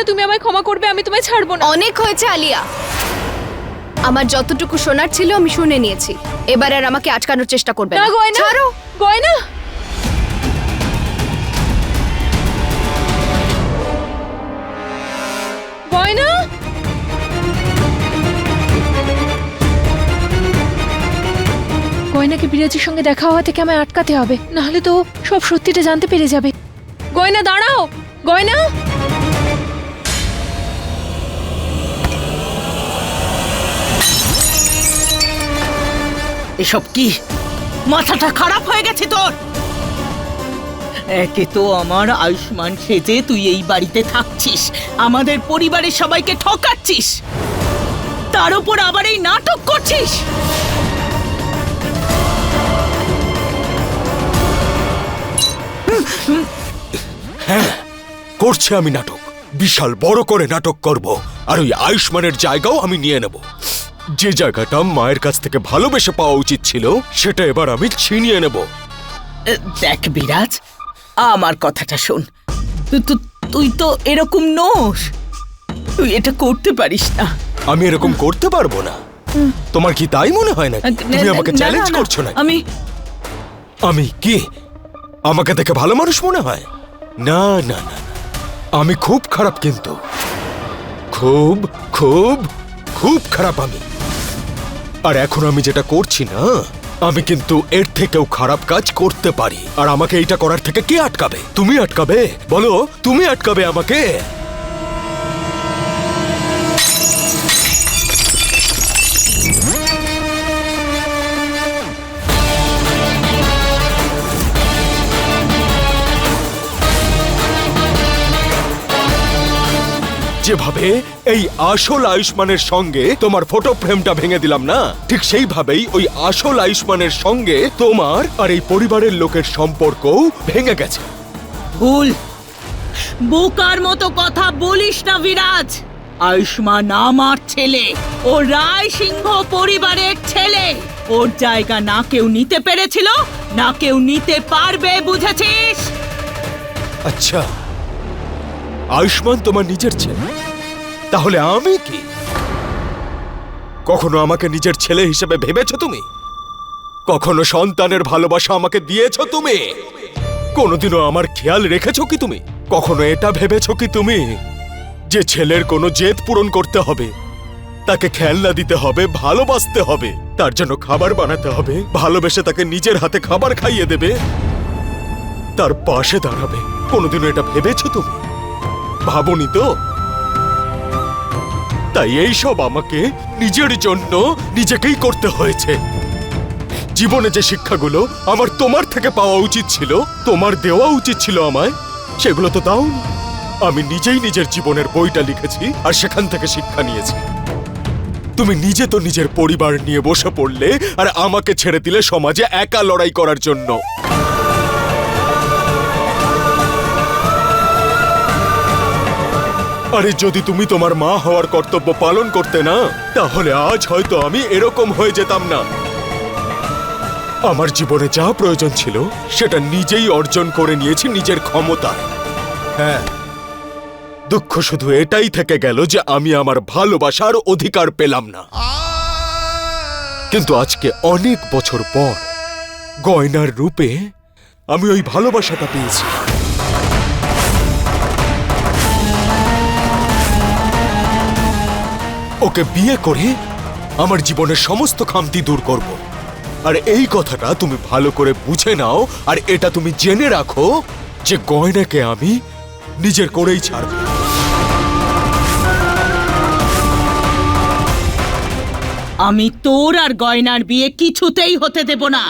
তুমি আমায় ক্ষমা করবে, আমি তোমায় ছাড়বো না। অনেক হয়েছে আলিয়া, আমার যতটুকু শোনার ছিল আমি শুনে নিয়েছি। এবার আর আমাকে আটকানোর চেষ্টা করবে না না। গয়না, ছাড়ো। গয়না। গয়না, গয়নাকে বিরাজির সঙ্গে দেখা হওয়া থেকে আমায় আটকাতে হবে, নাহলে তো সব সত্যিটা জানতে পেরে যাবে। গয়না দাঁড়াও, গয়না। এসব কি? মাথাটা খারাপ হয়ে গেছে তোর? একে তো আমার আয়ুষ্মান সেজে তুই এই বাড়িতে থাকছিস, আমাদের পরিবারের সবাইকে ঠকাচ্ছিস, তার উপর আবার এই নাটক করছিস। হ্যাঁ, করছি আমি নাটক, বিশাল বড় করে নাটক করব, আর ওই আয়ুষ্মানের জায়গাও আমি নিয়ে নেব। যে জায়গাটা মায়ের কাছ থেকে ভালোবেসে পাওয়া উচিত ছিল, সেটা এবার আমি ছিনিয়ে নেব। দেখ বিরাজ, আমার কথাটা শোন, তুই তো এরকম নোস, তুই এটা করতে পারিস না। আমি এরকম করতে পারবো না? তোমার কি তাই মনে হয় না? তুমি আমাকে চ্যালেঞ্জ করছো না? আমি কি আমাকে দেখে ভালো মানুষ মনে হয়? না না না, আমি খুব খারাপ, কিন্তু খুব খুব খুব খারাপ আমি। আর এখন আমি যেটা করছি না, আমি কিন্তু এর থেকেও খারাপ কাজ করতে পারি। আর আমাকে এইটা করার থেকে কে আটকাবে? তুমি আটকাবে? বলো, তুমি আটকাবে আমাকে? যেভাবে এই আসল আয়ুষ্মানের সঙ্গে তোমার ফটো ফ্রেমটা ভেঙে দিলাম না, ঠিক সেইভাবেই ওই আসল আয়ুষ্মানের সঙ্গে তোমার আর এই পরিবারের লোকের সম্পর্কও ভেঙে গেছে। ভুল, বোকার মতো কথা বলিস না বিরাজ। আয়ুষ্মান আমার ছেলে, ও রায় সিংহ পরিবারের ছেলে। ওর জায়গা না কেউ নিতে পেরেছিল, না কেউ নিতে পারবে, বুঝেছিস? আচ্ছা, আয়ুষ্মান তোমার নিজের ছেলে, তাহলে আমি কি? কখনো আমাকে নিজের ছেলে হিসেবে ভেবেছো তুমি? কখনো সন্তানের ভালোবাসা আমাকে দিয়েছো তুমি? কোনোদিনও আমার খেয়াল রেখেছো কি তুমি? কখনো এটা ভেবেছো কি তুমি যে ছেলের কোনো জেদ পূরণ করতে হবে, তাকে খেলনা দিতে হবে, ভালোবাসতে হবে, তার জন্য খাবার বানাতে হবে, ভালোবেসে তাকে নিজের হাতে খাবার খাইয়ে দেবে, তার পাশে দাঁড়াবে? কোনোদিনও এটা ভেবেছো তুমি? ভাবনি তো? তাই এইসব আমাকে নিজের জন্য নিজেকেই করতে হয়েছে। জীবনে যে শিক্ষাগুলো আমার তোমার থেকে পাওয়া উচিত ছিল, তোমার দেওয়া উচিত ছিল আমায়, সেগুলো তো দাওনি। আমি নিজেই নিজের জীবনের বইটা লিখেছি আর সেখান থেকে শিক্ষা নিয়েছি। তুমি নিজে তো নিজের পরিবার নিয়ে বসে পড়লে আর আমাকে ছেড়ে দিলে সমাজে একা লড়াই করার জন্য। আরে যদি তুমি তোমার মা হওয়ার কর্তব্য পালন করতে না, তাহলে আজ হয়তো আমি এরকম হয়ে যেতাম না। আমার জীবনে যা প্রয়োজন ছিল সেটা নিজেই অর্জন করে নিয়েছি নিজের ক্ষমতায়। হ্যাঁ, দুঃখ শুধু এটাই থেকে গেল যে আমি আমার ভালোবাসার অধিকার পেলাম না। কিন্তু আজকে অনেক বছর পর গয়নার রূপে আমি ওই ভালোবাসাটা পেয়েছি। ওকে বিয়ে করে আমার জীবনের সমস্ত খামতি দূর করব। আর এই কথাটা তুমি ভালো করে বুঝে নাও, আর এটা তুমি জেনে রাখো যে গয়নাকে আমি নিজের করেই ছাড়ব। আমি তোর আর গয়নার বিয়ে কিছুতেই হতে দেব না।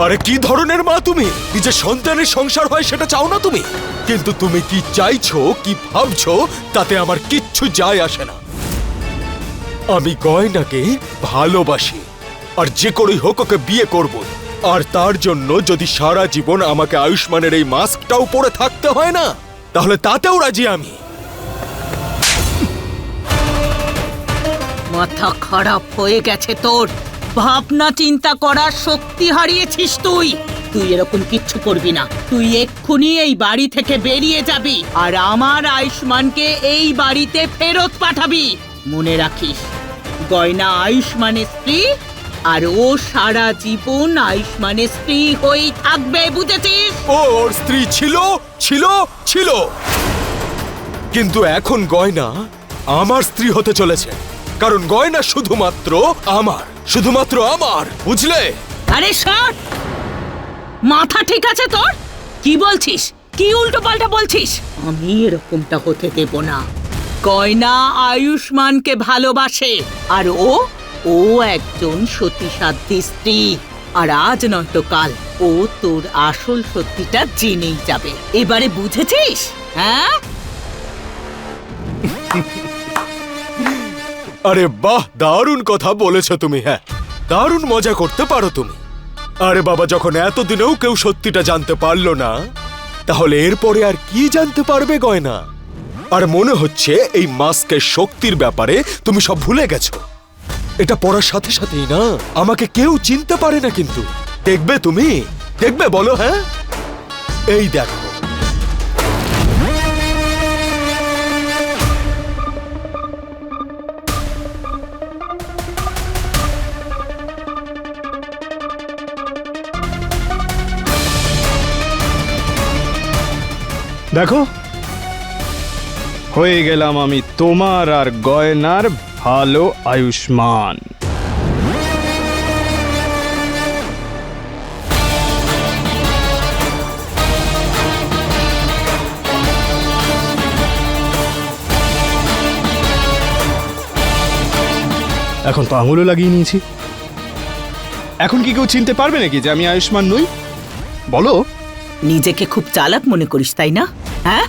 আরে কি ধরনের মা তুমি? নিজের সন্তানের সংসার হয় সেটা চাও না তুমি? কিন্তু তুমি কি চাইছো, কি ভাবছো, তাতে আমার কিচ্ছু যায় আসে না। আমি গয়নাকে ভালোবাসি, আর যে করেই হোক ওকে বিয়ে করব। আর তার জন্য যদি সারা জীবন আমাকে আয়ুষ্মানের এই মাস্কটাও পরে থাকতে হয় না, তাহলে তাতেও রাজি আমি। মাথা খারাপ হয়ে গেছে তোর, ভাবনা চিন্তা করার শক্তি হারিয়েছিস তুই। তুই এরকম কিচ্ছু করবি না। তুই এক্ষুনি এই বাড়ি থেকে বেরিয়ে যাবি আর আমার আয়ুষ্মানকে এই বাড়িতে ফেরত পাঠাবি। মনে রাখিস, গয়না আয়ুষ্মানের স্ত্রী আর ও সারা জীবন আয়ুষ্মানের স্ত্রী হয়েই থাকবে, বুঝেছিস? ও ওর স্ত্রী ছিল ছিল ছিল, কিন্তু এখন গয়না আমার স্ত্রী হতে চলেছে, কারণ গয়না শুধুমাত্র আমার, বুঝলে? আরে শট! মাথা ঠিক আছে তোর? কি বলছিস? কি উল্টো পাল্টা বলছিস? আমি এরকমটা হতে দেব না। গয়না আয়ুষ্মানকে ভালোবাসে আর ও একজন সতী সাধ্যী স্ত্রী, আর আজ নয়তো কাল ও তোর আসল সত্যিটা জেনেই যাবে। এবারে বুঝেছিস? হ্যাঁ? আরে বাহ, দারুণ কথা বলেছ তুমি। হ্যাঁ, দারুণ মজা করতে পারো তুমি। আরে বাবা, যখন এতদিনেও কেউ সত্যিটা জানতে পারলো না, তাহলে এরপরে আর কি জানতে পারবে গয়না? আর মনে হচ্ছে এই মাস্কের শক্তির ব্যাপারে তুমি সব ভুলে গেছো। এটা পড়ার সাথে সাথেই না আমাকে কেউ চিনতে পারে না, কিন্তু দেখবে তুমি, দেখবে, বলো। হ্যাঁ, এই দেখো। দেখো, হয়ে গেলাম আমি তোমার আর গয়নার ভালো আয়ুষ্মান। এখন তো আঙুলও লাগিয়ে নিয়েছি। এখন কি কেউ চিনতে পারবে নাকি যে আমি আয়ুষ্মান নই? বলো। নিজেকে খুব চালাক মনে করিস, তাই না? হ্যাঁ,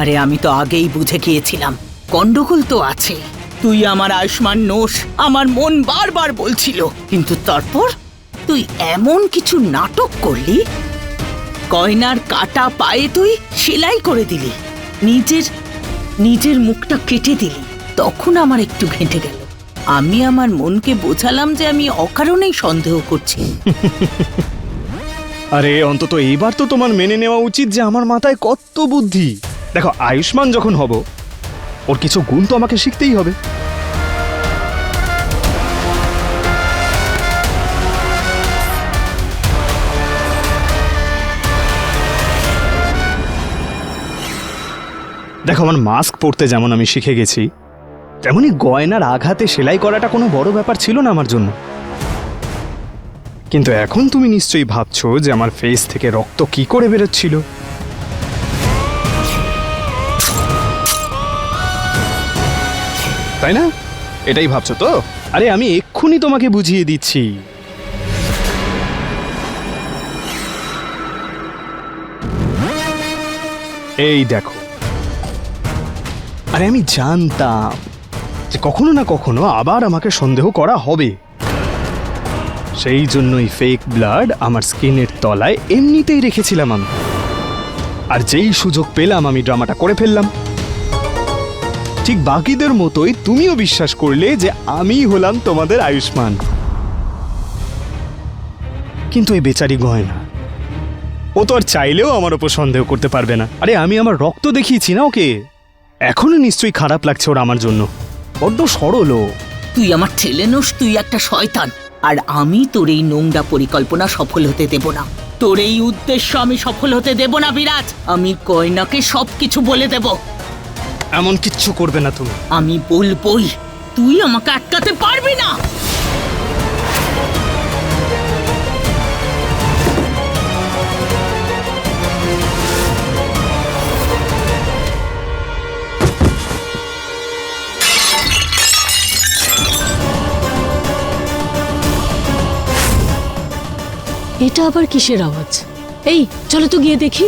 আরে আমি তো আগেই বুঝে গিয়েছিলাম গন্ডগোল তো আছে। তুই আমার আয়ুষ্মান নোস, আমার মন বারবার বলছিল, কিন্তু তারপর তুই এমন কিছু নাটক করলি, গয়নার কাটা পায়ে তুই সেলাই করে দিলি, নিজের মুখটা কেটে দিলি। তখন আমার একটু ঘেঁটে গেল। আমি আমার মনকে বোঝালাম যে আমি অকারণেই সন্দেহ করছি। আরে অন্তত এইবার তো তোমার মেনে নেওয়া উচিত যে আমার মাথায় কত বুদ্ধি। দেখো, আয়ুষ্মান যখন হব, ওর কিছু গুণ তো আমাকে শিখতেই হবে। দেখো, আমার মাস্ক পরতে যেমন আমি শিখে গেছি, তেমনি গয়নার আঘাতে সেলাই করাটা কোনো বড় ব্যাপার ছিল না আমার জন্য। কিন্তু এখন তুমি নিশ্চয়ই ভাবছো যে আমার ফেস থেকে রক্ত কি করে বেরোচ্ছিল। তাই না? এটাই ভাবছো তো? আরে আমি এক্ষুনি তোমাকে বুঝিয়ে দিচ্ছি। এই দেখো, আরে আমি জানতাম যে কখনো না কখনো আবার আমাকে সন্দেহ করা হবে, সেই জন্যই ফেক ব্লাড আমার স্কিনের তলায় এমনিতেই রেখেছিলাম আমি। আর যেই সুযোগ পেলাম আমি ড্রামাটা করে ফেললাম। ঠিক বাকিদের মতোই তুমিও বিশ্বাস করলে যে আমি হলাম তোমাদের আয়ুষ্মান। কিন্তু এই বেচারি গয়না, ও তো আর চাইলেও আমার ওপর সন্দেহ করতে পারবে না। আরে আমি আমার রক্ত দেখিয়েছি না ওকে। এখনো নিশ্চয়ই খারাপ লাগছে ওর আমার জন্য। বড্ড সরল ও। তুই আমার ছেলে নোস, তুই একটা শয়তান। আর আমি তোর এই নোংরা পরিকল্পনা সফল হতে দেব না। তোর এই উদ্দেশ্য আমি সফল হতে দেব না বিরাজ। আমি গয়নাকে সবকিছু বলে দেব। এমন কিচ্ছু করবে না তুমি। আমি বলবই, তুই আমাকে আটকাতে পারবি না। এটা আবার কিসের আওয়াজ? এই চলো তো গিয়ে দেখি।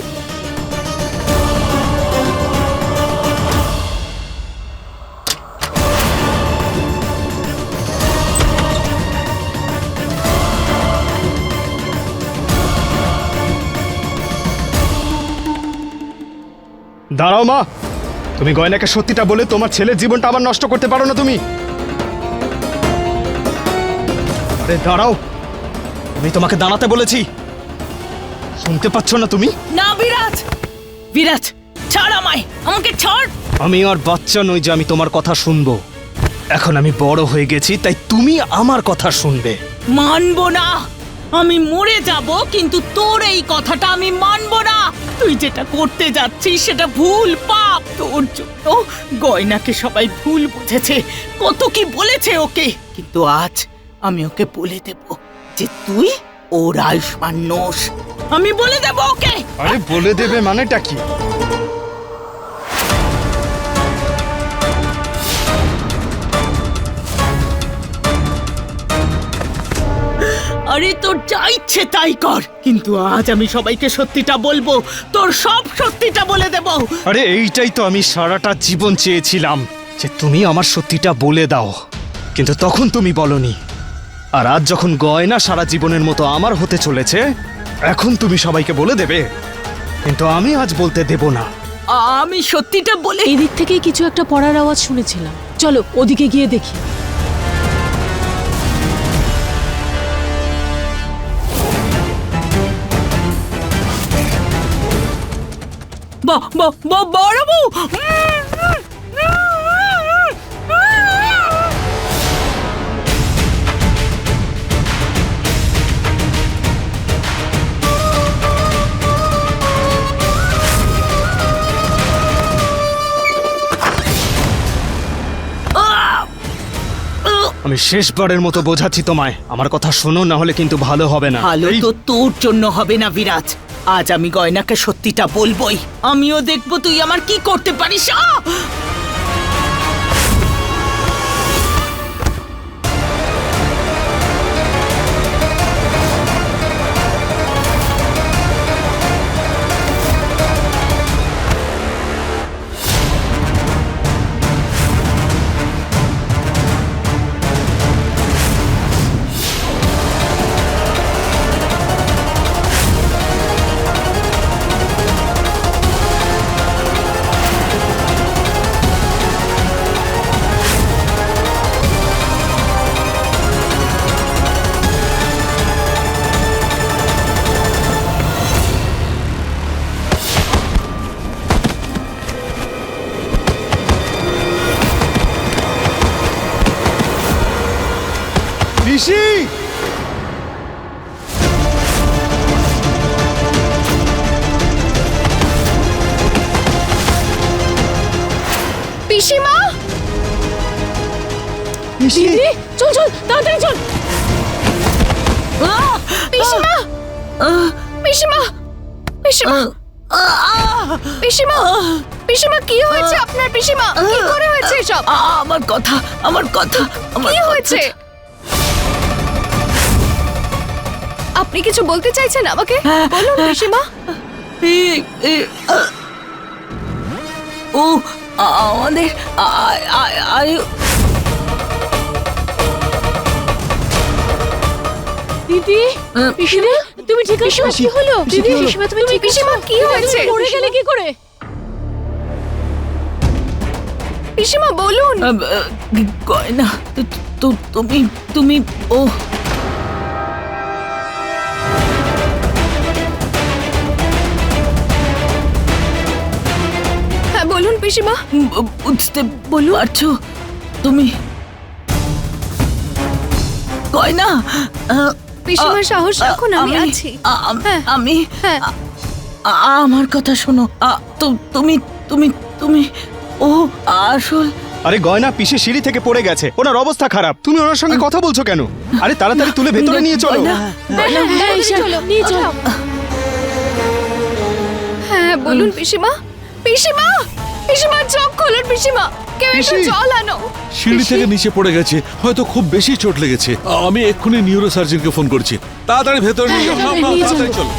দাঁড়াও মা, তুমি গয়নাকে সত্যিটা বলে তোমার ছেলের জীবনটা আবার নষ্ট করতে পারো না তুমি। আরে দাঁড়াও, আমি তোমাকে দাঁড়াতে বলেছি। শুনতে পাচ্ছ না তুমি? না বিরাজ, বিরাজ ছাড় আমায়, আমাকে ছাড়। আমি আর বাচ্চা নই যে আমি তোমার কথা শুনবো। এখন আমি বড় হয়ে গেছি, তাই তুমি আমার কথা শুনবে। মানবো না, আমি মরে যাব, কিন্তু তোর এই কথাটা আমি মানবো না। তুই যেটা করতে যাচ্ছিস সেটা ভুল, পাপ। তোর জন্য গয়নাকে সবাই ভুল বুঝেছে, কত কি বলেছে ওকে, কিন্তু আজ আমি ওকে বলে দেব যে তুই ওর আয়ুষ্মান নোস। আমি বলে দেব ওকে। আরে বলে দেবে মানেটা কি? আরে তোর যা ইচ্ছে তাই কর, কিন্তু আজ আমি সবাইকে সত্যিটা বলবো, তোর সব সত্যিটা বলে দেব। আরে এইটাই তো আমি সারাটা জীবন চেয়েছিলাম, যে তুমি আমার সত্যিটা বলে দাও, কিন্তু তখন তুমি বলনি। আর আজ যখন গয়না সারা জীবনের মতো আমার হতে চলেছে, এখন তুমি সবাইকে বলে দেবে, কিন্তু আমি আজ বলতে দেব না। আমি সত্যিটা বলে এই দিক থেকেই কিছু একটা পড়ার আওয়াজ শুনেছিলাম, চলো ওদিকে গিয়ে দেখি। বড় বউ, আমি শেষবারের মতো বোঝাচ্ছি তোমায়, আমার কথা শোনো, না হলে কিন্তু ভালো হবে না। ভালো তো তোর জন্য হবে না বিরাজ। আজ আমি গয়নাকে সত্যিটা বলবোই, আমিও দেখবো তুই আমার কি করতে পারিস। পিসি! পিসিমা, পিসি! চল চল তাড়াতাড়ি চল। পিসিমা, পিসিমা, পিসিমা, পিসিমা, পিসিমা কি হয়েছে আপনার? পিসিমা কি করে হয়েছে এসব? আমার কথা, আমার কথা, আমার কি হয়েছে? আপনি কিছু বলতে চাইছেন আমাকে? বলুন পিসিমা। ও আমাদের দিদি, পিসিমা তুমি ঠিক আছো? কি হলো দিদি? পিসিমা তুমি ঠিক আছো? পিসিমা কি হয়েছে? পড়ে গেলে কি করে? পিসিমা বলুন। গয়না, তুমি তুমি ও হ্যাঁ বলুন পিসিমা। বুঝতে বলু পারছো তুমি? গয়না, পিসিমা সাহস রাখুন, আমি আছি। হ্যাঁ। আমি হ্যাঁ। আমার কথা শোনো। তুমি তুমি তুমি ও আসল। আরে গয়না পিসি সিঁড়ি থেকে পড়ে গেছে, ওনার অবস্থা খারাপ, তুমি ওনার সঙ্গে কথা বলছো কেন? আরে তাড়াতাড়ি তুলে ভেতরে নিয়ে চলো। হ্যাঁ চলো নিয়ে চলো। হ্যাঁ বলুন পিসিমা। পিসিমা, পিসিমা চোখ খোলুন পিসিমা, কেউ একটু পিসি! জল আনো। সিঁড়ি থেকে নিচে পড়ে গেছে, হয়তো খুব বেশি চোট লেগেছে। আমি এক্ষুনি নিউরো সার্জনকে ফোন করছি, তাড়াতাড়ি ভেতরে নিয়ে যাও। নাও, নাও, নিয়ে তাড়াতাড়ি চলো। চলো।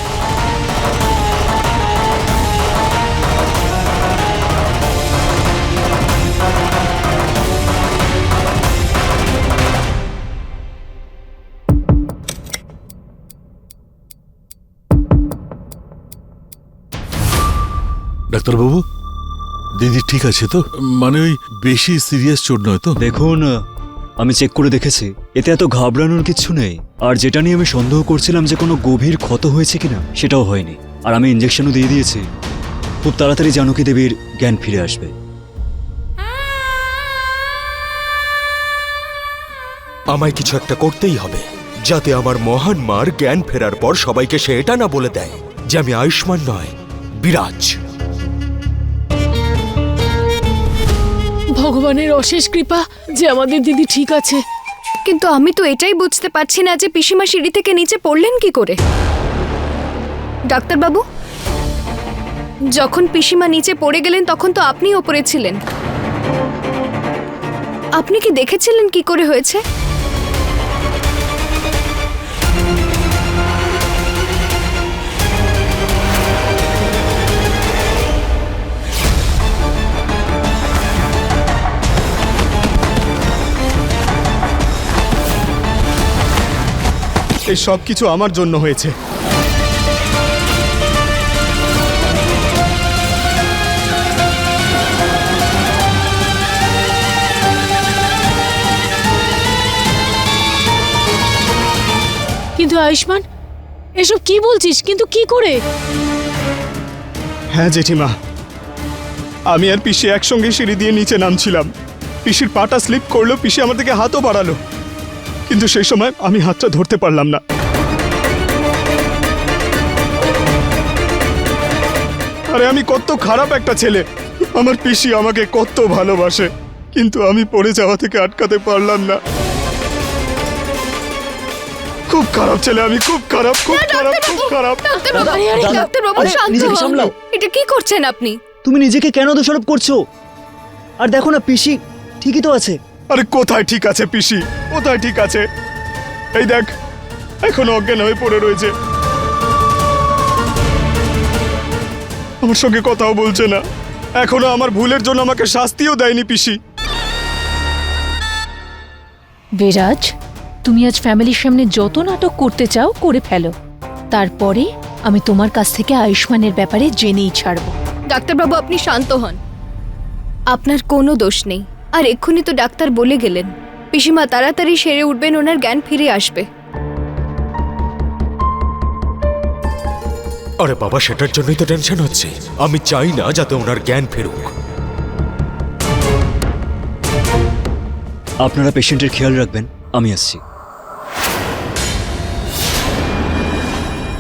ডাক্তারবাবু, দিদি ঠিক আছে তো? মানে ওই বেশি সিরিয়াস চোট নয় তো? দেখুন, আমি চেক করে দেখেছি এতে এত ঘাবড়ানোর কিছু নেই। আর যেটা নিয়ে আমি সন্দেহ করছিলাম যে কোনো গভীর ক্ষত হয়েছে কিনা, সেটাও হয়নি। আর আমি ইঞ্জেকশনও দিয়ে দিয়েছি। খুব তাড়াতাড়ি জানকী দেবীর জ্ঞান ফিরে আসবে। আমায় কিছু একটা করতেই হবে, যাতে আমার মহান মার জ্ঞান ফেরার পর সবাইকে সে এটা না বলে দেয় যে আমি আয়ুষ্মান নয়, বিরাজ। ভগবানের অশেষ কৃপা যে আমাদের দিদি ঠিক আছে। কিন্তু আমি তো এটাই বুঝতে পারছি না যে পিসিমা সিঁড়ি থেকে নিচে পড়লেন কি করে। ডাক্তারবাবু, যখন পিসিমা নিচে পড়ে গেলেন তখন তো আপনি ওপরে ছিলেন। আপনি কি দেখেছিলেন কি করে হয়েছে? এই সব কিছু আমার জন্য হয়েছে। কিন্তু আয়ুষ্মান, এসব কি বলছিস? কিন্তু কি করে? হ্যাঁ জেঠিমা, আমি আর পিসি একসঙ্গে সিঁড়ি দিয়ে নিচে নামছিলাম। পিসির পাটা স্লিপ করলো, পিসি আমার দিকে হাতও বাড়ালো, কিন্তু সেই সময় আমি হাতটা ধরতে পারলাম না। আরে আমি কত খারাপ একটা ছেলে, আমার পিসি আমাকে কত ভালোবাসে, কিন্তু আমি পড়ে যাওয়া থেকে আটকাতে পারলাম না। খুব খারাপ ছেলে আমি, খুব খারাপ, খুব খারাপ, খুব খারাপ। ডাক্তারবাবু শান্ত নিজেকে হন। সামলাও। এটা কি করছেন আপনি? তুমি নিজেকে কেন দোষারোপ করছো? আর দেখো না, পিসি ঠিকই তো আছে। আরে কোথায় ঠিক আছে পিসি, কোথায় ঠিক আছে? এই দেখ, এখনো অজ্ঞান হয়ে পড়ে রয়েছে, আমার সঙ্গে কথাও বলছে না। এখনো আমার ভুলের জন্য আমাকে শাস্তিও দেয়নি পিসি। বিরাজ, তুমি আজ ফ্যামিলির সামনে যত নাটক করতে চাও করে ফেলো, তারপরে আমি তোমার কাছ থেকে আয়ুষ্মানের ব্যাপারে জেনেই ছাড়বো। ডাক্তারবাবু আপনি শান্ত হন, আপনার কোনো দোষ নেই। আর এক্ষুনি তো ডাক্তার বলে গেলেন পিসিমা তাড়াতাড়ি সেরে উঠবেন, ওনার জ্ঞান ফিরে আসবে। আরে বাবা, সেটার জন্যই তো টেনশন হচ্ছে। আমি চাই না যাতে ওনার জ্ঞান ফেরুক। আপনারা পেশেন্টের খেয়াল রাখবেন, আমি আসছি।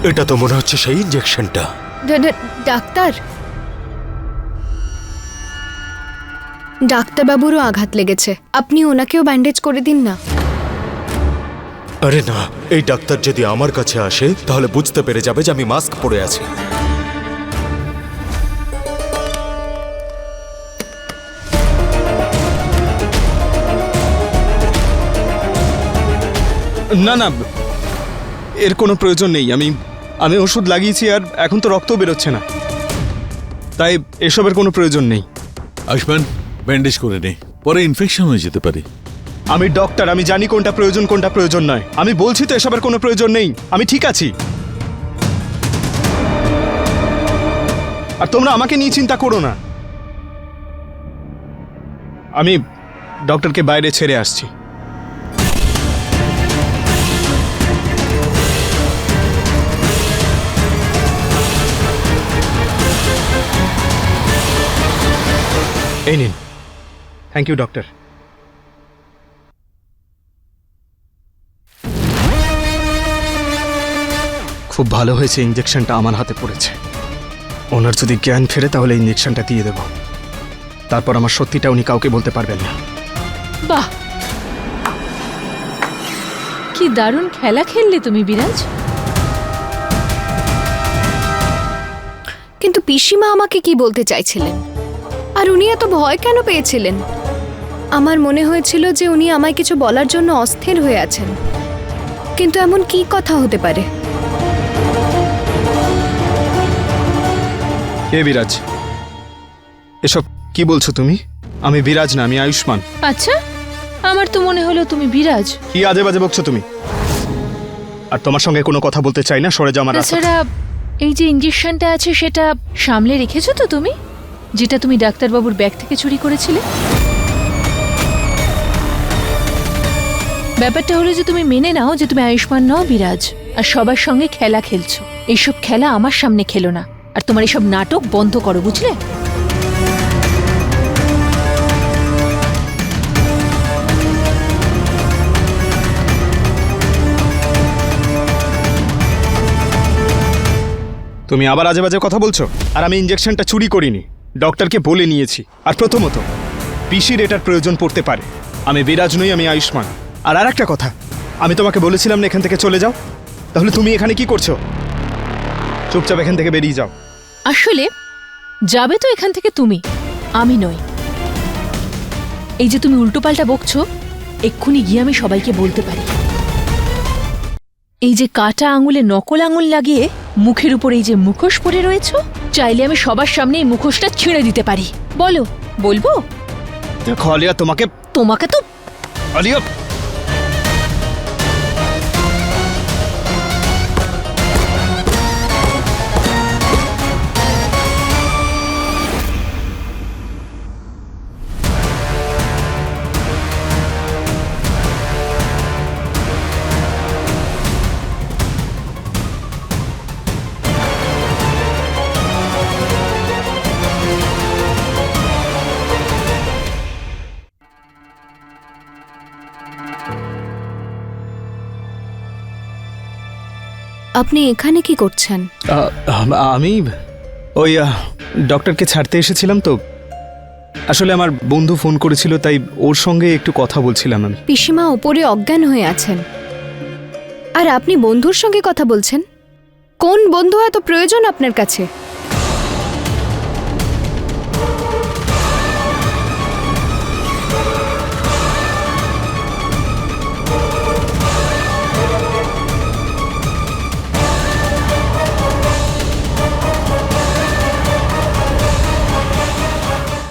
এটা তো মনে হচ্ছে সেই ইঞ্জেকশনটা। ডাক্তার, ডাক্তারবাবুরও আঘাত লেগেছে, আপনি ওনাকেও ব্যান্ডেজ করে দিন না। আরে না, এই ডাক্তার যদি আমার কাছে আসে তাহলে বুঝতে পেরে যাবে যে আমি মাস্ক পরে আছি। না না, এর কোনো প্রয়োজন নেই। আমি ওষুধ লাগিয়েছি আর এখন তো রক্তও বেরোচ্ছে না, তাই এসবের কোনো প্রয়োজন নেই। আয়ুষ্মান, ব্যান্ডেজ করে নে, পরে ইনফেকশন হয়ে যেতে পারে। আমি ডক্টর, আমি জানি কোনটা প্রয়োজন কোনটা প্রয়োজন নয়। আমি বলছি তো এসবের কোনো প্রয়োজন নেই, আমি ঠিক আছি। আর তোমরা আমাকে নিয়ে চিন্তা করো না, আমি ডক্টরকে বাইরে ছেড়ে আসছি। এই নিন। Thank you doctor. খুব ভালো হয়েছে ইঞ্জেকশনটা আমার হাতে পড়েছে। ওনার যদি জ্ঞান ফেরে তাহলে ইঞ্জেকশনটা দিয়ে দেব, তারপর আমার সত্যিটা উনি কাউকে বলতে পারবেন না। বাহ, কি দারুণ খেলা খেললে তুমি বিরাজ। কিন্তু পিসিমা আমাকে কি বলতে চাইছিলেন, আর উনি এত ভয় কেন পেয়েছিলেন? আমার মনে হয়েছিল যে উনি আমায় কিছু বলার জন্য অস্থির হয়ে আছেন, কিন্তু এমন কি কথা হতে পারে? কে বিরাজ? এসব কি বলছো তুমি? আমি বিরাজ না, আমি আয়ুষ্মান। আচ্ছা, আমার তো মনে হলো তুমি বিরাজ। কি আজে বাজে বকছো তুমি? আর তোমার সঙ্গে কোনো কথা বলতে চাই না, সরে যাও আমার রাস্তা থেকে। তাছাড়া এই যে ইঞ্জেকশনটা আছে সেটা সামলে রেখেছো তো তুমি, যেটা তুমি ডাক্তারবাবুর ব্যাগ থেকে চুরি করেছিলে? ব্যাপারটা হলো যে তুমি মেনে নাও যে তুমি আয়ুষ্মান নও বিরাজ, আর সবার সঙ্গে খেলা খেলছো। এইসব খেলা আমার সামনে খেলো না, আর তোমার এইসব নাটক বন্ধ করো, বুঝলে? তুমি আবার আজে বাজে কথা বলছো। আর আমি ইঞ্জেকশনটা চুরি করিনি, ডক্টরকে বলে নিয়েছি। আর প্রথমত পিসির এটার প্রয়োজন পড়তে পারে। আমি বিরাজ নই, আমি আয়ুষ্মান। আর একটা কথা, আমি তোমাকে বলেছিলাম না এখান থেকে চলে যাও, তাহলে তুমি এখানে কি করছো? চুপচাপ এখান থেকে বেরিয়ে যাও। আসলে যাবে তো এখান থেকে তুমি, আমি নই। এই যে তুমি উল্টোপাল্টা বকছো, এক্ষুনি গিয়ে আমি সবাইকে বলতে পারি। এই যে কাটা আঙুলে নকল আঙুল লাগিয়ে মুখের উপর এই যে মুখোশ পরে রয়েছো, চাইলে আমি সবার সামনে এই মুখোশটা ছিঁড়ে দিতে পারি। বলো, বলবো? দেখো আলিয়া, তোমাকে তোমাকে তো আলিয়া, আপনি এখানে কি করছেন? আমি ওই ডক্টরকে ছাড়তে এসেছিলাম তো। আসলে আমার বন্ধু ফোন করেছিল, তাই ওর সঙ্গে একটু কথা বলছিলাম আমি। পিসিমা ওপরে অজ্ঞান হয়ে আছেন, আর আপনি বন্ধুর সঙ্গে কথা বলছেন? কোন বন্ধু এত প্রয়োজন আপনার কাছে?